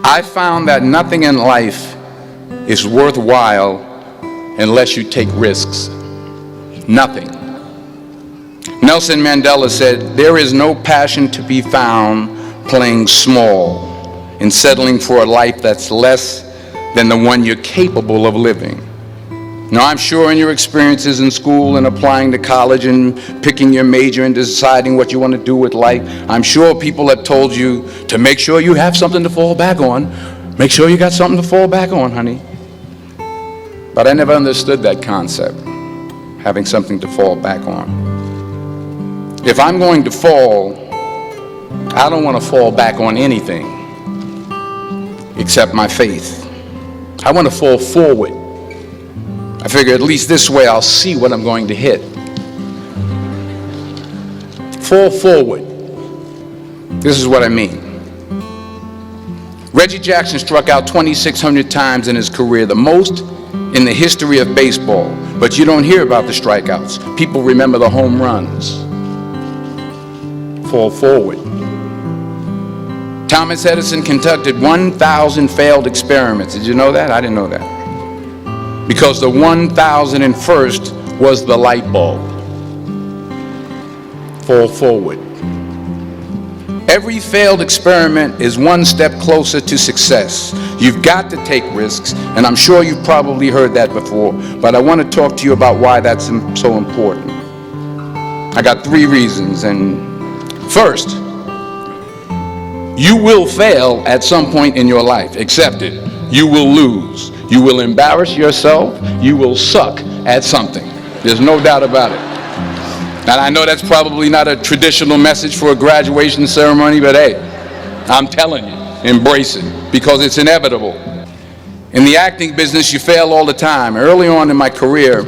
I found that nothing in life is worthwhile unless you take risks. Nothing. Nelson Mandela said, "There is no passion to be found playing small and settling for a life that's less than the one you're capable of living." Now, I'm sure in your experiences in school and applying to college and picking your major and deciding what you want to do with life, I'm sure people have told you to make sure you have something to fall back on. Make sure you got something to fall back on, honey. But I never understood that concept, having something to fall back on. If I'm going to fall, I don't want to fall back on anything except my faith. I want to fall forward. I figure at least this way I'll see what I'm going to hit. Fall forward. This is what I mean. Reggie Jackson struck out 2,600 times in his career, the most in the history of baseball. But you don't hear about the strikeouts. People remember the home runs. Fall forward. Thomas Edison conducted 1,000 failed experiments. Did you know that? I didn't know that. Because the 1,001st was the light bulb. Fall forward. Every failed experiment is one step closer to success. You've got to take risks, and I'm sure you've probably heard that before, but I want to talk to you about why that's so important. I got 3 reasons, and first, you will fail at some point in your life. Accept it. You will lose. You will embarrass yourself. You will suck at something. There's no doubt about it. And I know that's probably not a traditional message for a graduation ceremony, but hey, I'm telling you, embrace it, because it's inevitable. In the acting business, you fail all the time. Early on in my career,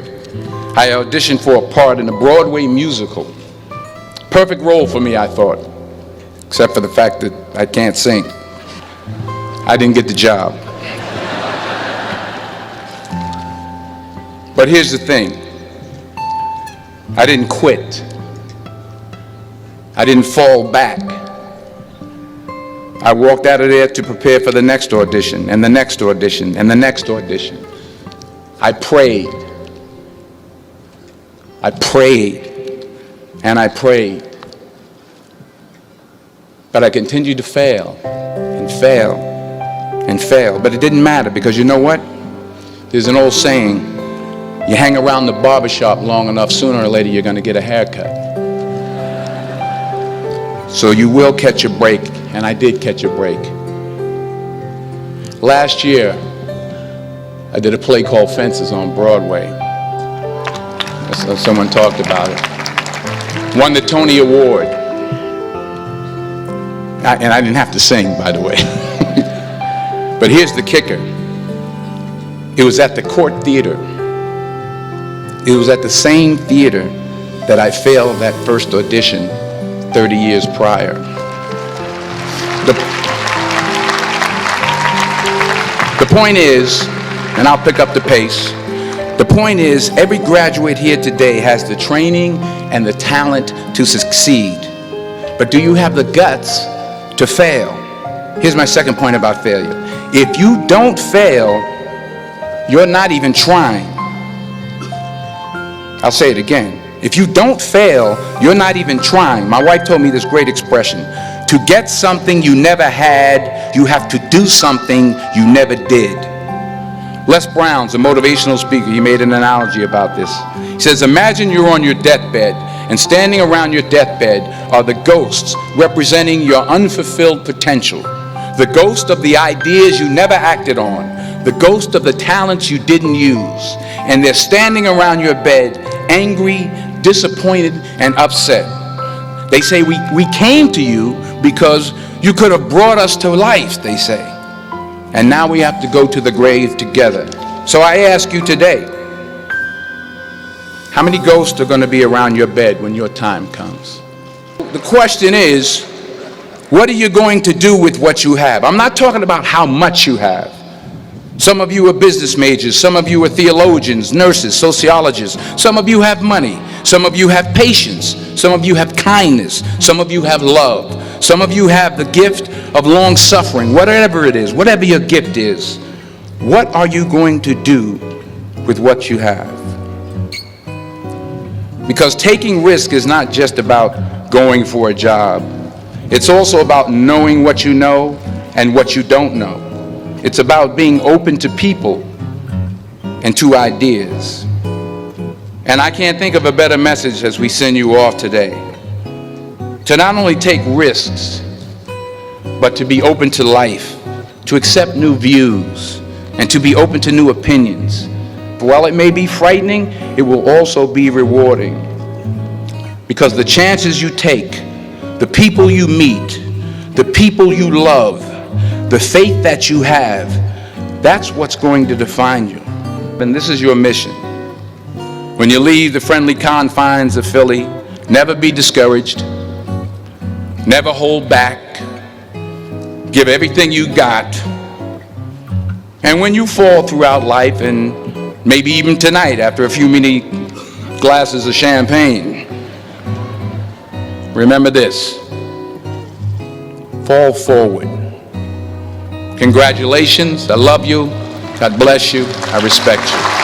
I auditioned for a part in a Broadway musical. Perfect role for me, I thought, except for the fact that I can't sing. I didn't get the job. But here's the thing. I didn't quit. I didn't fall back. I walked out of there to prepare for the next audition, and the next audition, and the next audition. I prayed. I prayed, and I prayed. But I continued to fail, and fail, and fail. But it didn't matter, because you know what? There's an old saying, you hang around the barbershop long enough, sooner or later you're going to get a haircut. So you will catch a break, and I did catch a break. Last year, I did a play called Fences on Broadway. Someone talked about it. Won the Tony Award. And I didn't have to sing, by the way. But here's the kicker. It was at the Court Theater. It was at the same theater that I failed that first audition 30 years prior. The point is, and I'll pick up the pace, the point is every graduate here today has the training and the talent to succeed. But do you have the guts to fail? Here's my second point about failure. If you don't fail, you're not even trying. I'll say it again. If you don't fail, you're not even trying. My wife told me this great expression. To get something you never had, you have to do something you never did. Les Brown's a motivational speaker. He made an analogy about this. He says, imagine you're on your deathbed, and standing around your deathbed are the ghosts representing your unfulfilled potential. The ghost of the ideas you never acted on. The ghost of the talents you didn't use. And they're standing around your bed, angry, disappointed, and upset. They say, we came to you because you could have brought us to life, they say. And now we have to go to the grave together. So I ask you today, how many ghosts are going to be around your bed when your time comes? The question is, what are you going to do with what you have? I'm not talking about how much you have. Some of you are business majors. Some of you are theologians, nurses, sociologists. Some of you have money. Some of you have patience. Some of you have kindness. Some of you have love. Some of you have the gift of long suffering. Whatever it is, whatever your gift is, what are you going to do with what you have? Because taking risk is not just about going for a job. It's also about knowing what you know and what you don't know. It's about being open to people and to ideas. And I can't think of a better message as we send you off today. To not only take risks, but to be open to life, to accept new views, and to be open to new opinions. While it may be frightening, it will also be rewarding. Because the chances you take, the people you meet, the people you love, the faith that you have, that's what's going to define you. And this is your mission. When you leave the friendly confines of Philly, never be discouraged, never hold back, give everything you got. And when you fall throughout life, and maybe even tonight after a few many glasses of champagne, remember this: fall forward. Congratulations. I love you. God bless you. I respect you.